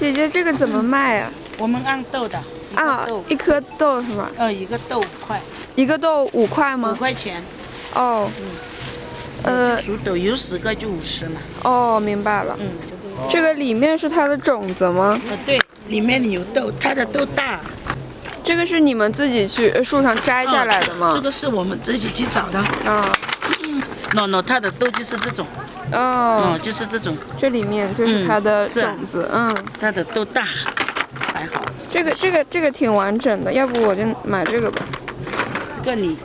姐姐，这个怎么卖啊？我们按豆的。啊，一颗豆是吗？一个豆5块。一个豆5块吗？ 5块钱。哦。熟豆有10个就50嘛。哦，明白了。这个里面是它的种子吗？对，里面有豆，它的豆大。这个是你们自己去树上摘下来的吗？这个是我们自己去找的。啊。它的豆就是这种。就是这种。这里面就是它的种子。它的豆大，还好。这个挺完整的，要不我就买这个吧。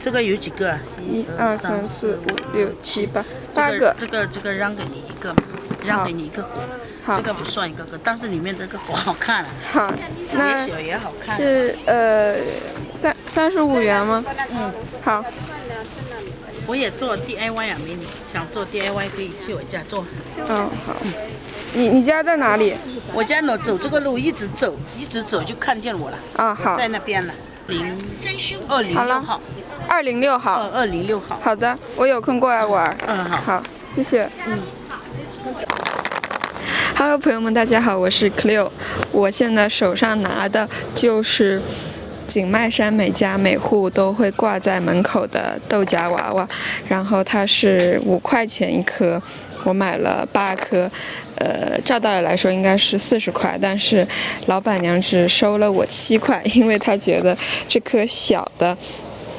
这个有几个啊？1、2、3、4、5、6、7、8个。这个让给你一个，让给你一个果。这个不算一个个，但是里面这个果好看啊。好，那也小也好看。是35元吗？好。我也做 DIY 啊，美女，想做 DIY 可以去我家做。好。你家在哪里？我家呢，走这个路一直走就看见我了。好。在那边了。206号。206号。206号。好的，我有空过来玩。好，谢谢。Hello， 朋友们，大家好，我是 Cleo。我现在手上拿的就是景迈山每家每户都会挂在门口的豆荚娃娃，然后它是5块钱一颗，我买了8颗，照道理来说应该是40块，但是老板娘只收了我7块，因为她觉得这颗小的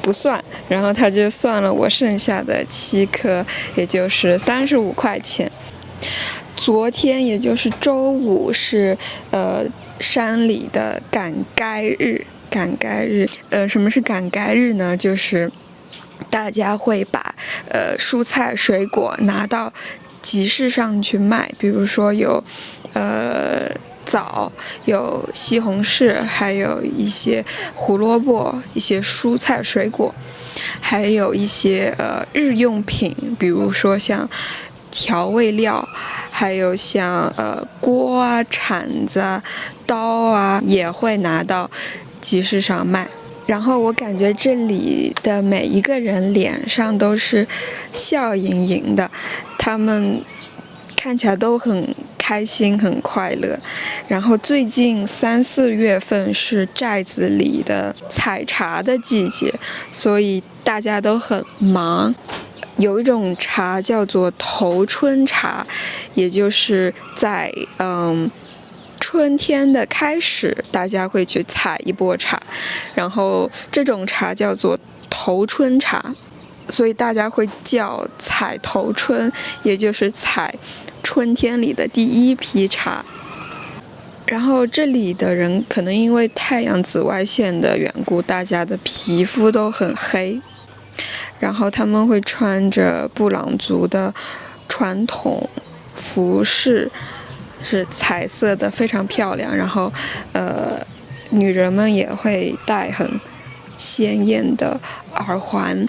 不算，然后她就算了我剩下的7颗，也就是35块钱。昨天也就是周五是山里的赶街日。什么是赶街日呢？就是大家会把蔬菜水果拿到集市上去卖，比如说有枣，有西红柿，还有一些胡萝卜，一些蔬菜水果，还有一些日用品，比如说像调味料，还有像锅啊、铲子啊、刀啊，也会拿到集市上卖。然后我感觉这里的每一个人脸上都是笑盈盈的，他们看起来都很开心很快乐。然后最近3、4月份是寨子里的采茶的季节，所以大家都很忙。有一种茶叫做头春茶，也就是在春天的开始，大家会去采一波茶，然后这种茶叫做头春茶，所以大家会叫采头春，也就是采春天里的第一批茶。然后这里的人可能因为太阳紫外线的缘故，大家的皮肤都很黑，然后他们会穿着布朗族的传统服饰，是彩色的，非常漂亮。然后女人们也会戴很鲜艳的耳环。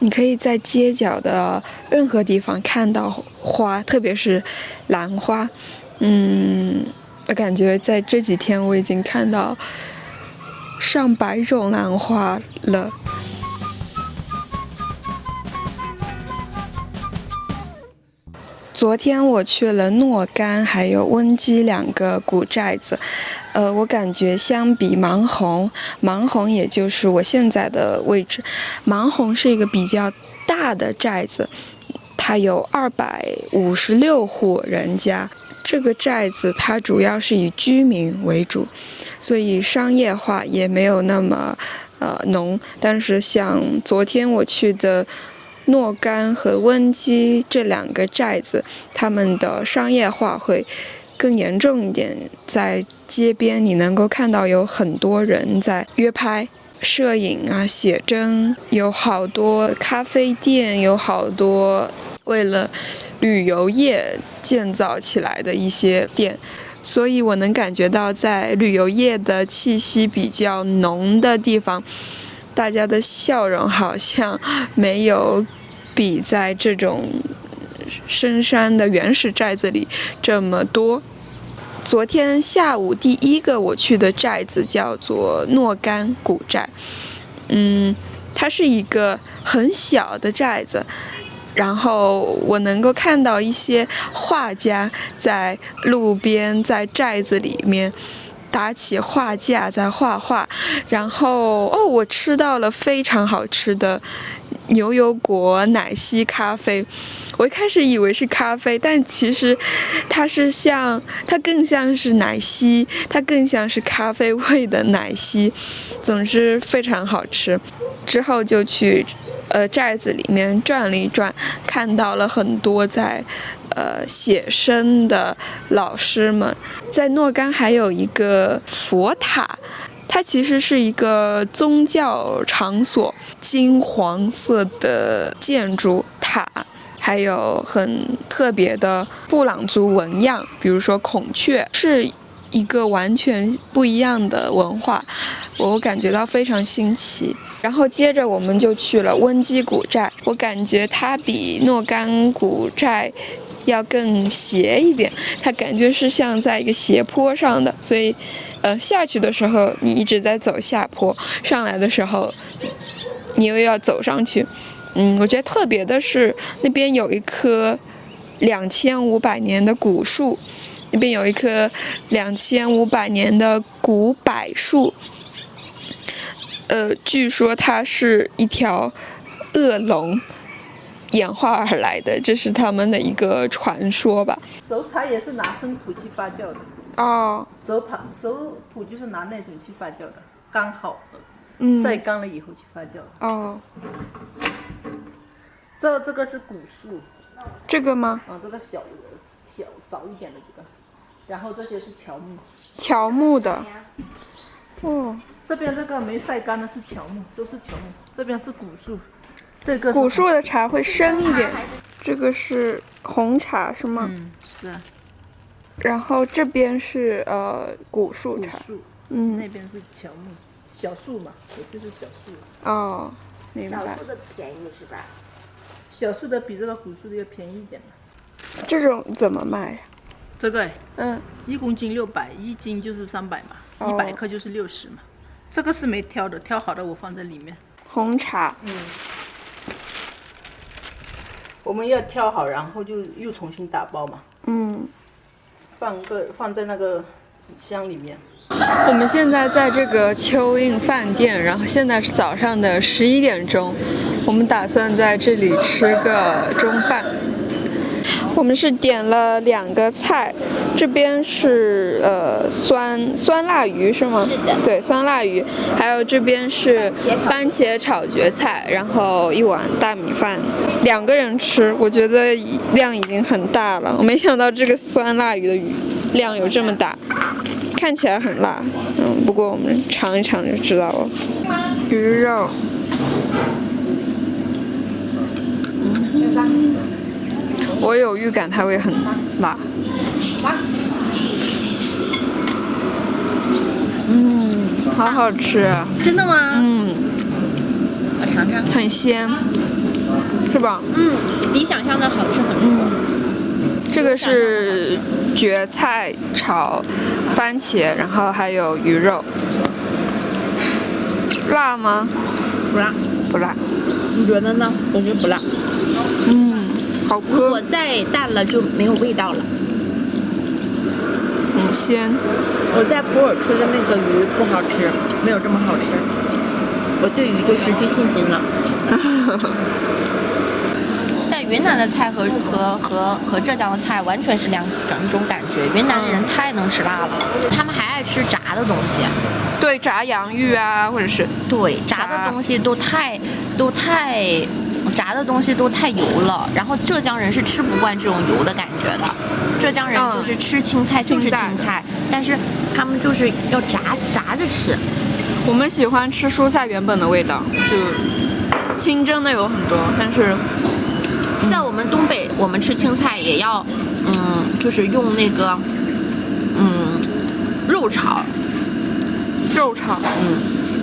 你可以在街角的任何地方看到花，特别是兰花。我感觉在这几天我已经看到上百种兰花了。昨天我去了诺干还有温基2个古寨子，我感觉相比芒红也就是我现在的位置，芒红是一个比较大的寨子，它有256户人家。这个寨子它主要是以居民为主，所以商业化也没有那么浓。但是像昨天我去的诺干和温基这2个寨子，他们的商业化会更严重一点，在街边你能够看到有很多人在约拍、摄影啊、写真，有好多咖啡店，有好多为了旅游业建造起来的一些店，所以我能感觉到在旅游业的气息比较浓的地方，大家的笑容好像没有比在这种深山的原始寨子里这么多。昨天下午第一个我去的寨子叫做诺干古寨，它是一个很小的寨子，然后我能够看到一些画家在路边在寨子里面搭起画架在画画，然后我吃到了非常好吃的牛油果奶昔咖啡。我一开始以为是咖啡，但其实它更像是奶昔，它更像是咖啡味的奶昔。总之非常好吃。之后就去寨子里面转了一转，看到了很多在写生的老师们。在诺干还有一个佛塔，它其实是一个宗教场所，金黄色的建筑塔，还有很特别的布朗族纹样，比如说孔雀，是一个完全不一样的文化，我感觉到非常新奇。然后接着我们就去了温基古寨，我感觉它比诺干古寨要更斜一点，它感觉是像在一个斜坡上的，所以下去的时候你一直在走下坡，上来的时候你又要走上去。我觉得特别的是那边有一棵2500年的古树，那边有一棵2500年的古柏树，据说它是一条恶龙演化而来的，这是他们的一个传说吧。熟茶也是拿生普去发酵的。熟普就是拿那种去发酵的，刚好晒干了以后去发酵的。这个是古树。这个吗？这个少一点的这个，然后这些是乔木的。这边这个没晒干的是乔木，都是乔木。这边是古树，这个古树的茶会深一点。这个是红茶是吗？是啊。然后这边是古树茶。那边是乔木，小树嘛，也就是小树。明白。小树的便宜是吧？小树的比这个古树的要便宜一点嘛。这种怎么卖呀？这个1公斤600，一斤就是300嘛，100克就是60嘛。这个是没挑的，挑好的我放在里面。红茶。我们要挑好，然后就又重新打包嘛。放在那个纸箱里面。我们现在在这个蚯蚓饭店，然后现在是早上的11点钟，我们打算在这里吃个中饭。我们是点了2个菜，这边是酸辣鱼是吗？是的。对，酸辣鱼，还有这边是番茄炒蕨菜，然后1碗大米饭，2个人吃，我觉得量已经很大了。我没想到这个酸辣鱼的量有这么大，看起来很辣，不过我们尝一尝就知道了。鱼肉。我有预感它会很辣。好好吃啊！真的吗？我尝尝。很鲜，是吧？比想象的好吃很多。这个是蕨菜炒番茄，然后还有鱼肉。辣吗？不辣。不辣。你觉得呢？我觉得不辣。好如果再淡了就没有味道了。很鲜。我在普洱吃的那个鱼不好吃，没有这么好吃。我对鱼就失去信心了。但云南的菜和浙江的菜完全是两种感觉。云南的人太能吃辣了，他们还爱吃炸的东西。对，炸洋芋啊，或者是对炸的东西都太炸的东西都太油了，然后浙江人是吃不惯这种油的感觉的。浙江人就是吃青菜就是青菜，但是他们就是要炸着吃。我们喜欢吃蔬菜原本的味道，就清蒸的有很多，但是像我们东北，我们吃青菜也要就是用那个肉炒。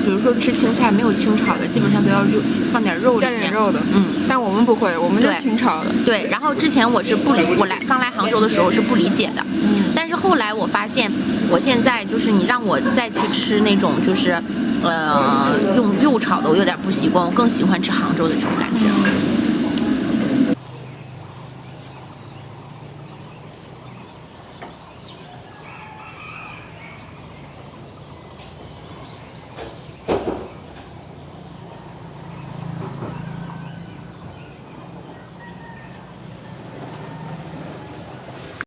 比如说吃青菜没有清炒的，基本上都要放点肉里面，加点肉的。但我们不会，我们就清炒的。对，然后之前我是刚来杭州的时候是不理解的。但是后来我发现，我现在就是你让我再去吃那种就是用肉炒的，我有点不习惯，我更喜欢吃杭州的这种感觉。